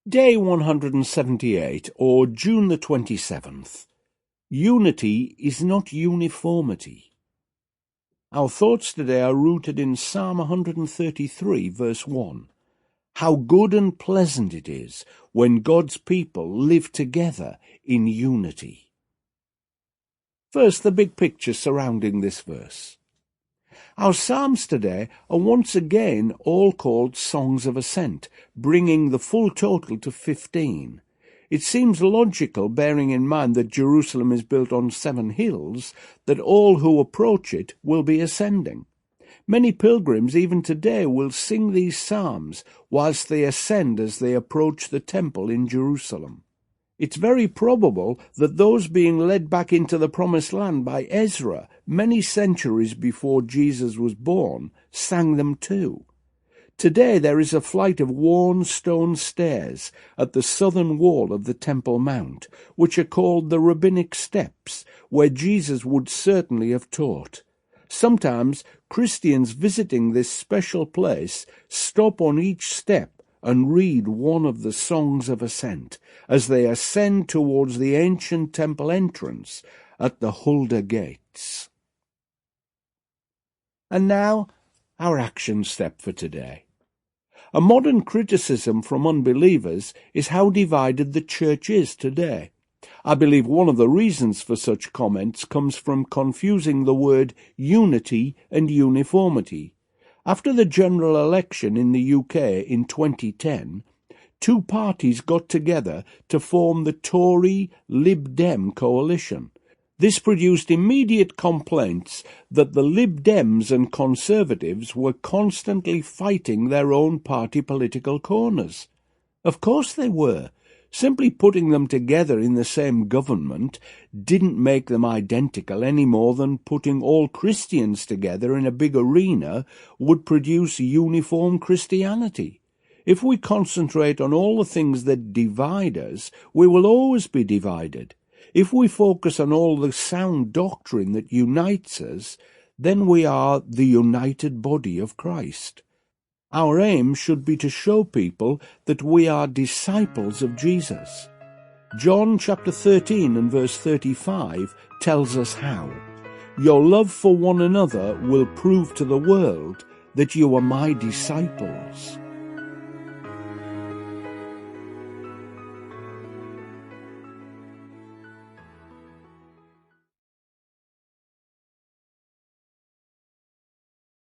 Day 178, or June the 27th. Unity is not uniformity. Our thoughts today are rooted in Psalm 133, verse 1. How good and pleasant it is when God's people live together in unity. First, the big picture surrounding this verse. Our psalms today are once again all called songs of ascent, bringing the full total to 15. It seems logical, bearing in mind that Jerusalem is built on 7 hills, that all who approach it will be ascending. Many pilgrims even today will sing these psalms whilst they ascend as they approach the temple in Jerusalem. It's very probable that those being led back into the Promised Land by Ezra many centuries before Jesus was born sang them too. Today there is a flight of worn stone stairs at the southern wall of the Temple Mount, which are called the Rabbinic Steps, where Jesus would certainly have taught. Sometimes Christians visiting this special place stop on each step and read one of the songs of ascent as they ascend towards the ancient temple entrance at the Huldah gates. And now, our action step for today. A modern criticism from unbelievers is how divided the church is today. I believe one of the reasons for such comments comes from confusing the word unity and uniformity. After the general election in the UK in 2010, 2 parties got together to form the Tory-Lib Dem coalition. This produced immediate complaints that the Lib Dems and Conservatives were constantly fighting their own party political corners. Of course they were. Simply putting them together in the same government didn't make them identical any more than putting all Christians together in a big arena would produce uniform Christianity. If we concentrate on all the things that divide us, we will always be divided. If we focus on all the sound doctrine that unites us, then we are the united body of Christ. Our aim should be to show people that we are disciples of Jesus. John chapter 13 and verse 35 tells us how. Your love for one another will prove to the world that you are my disciples.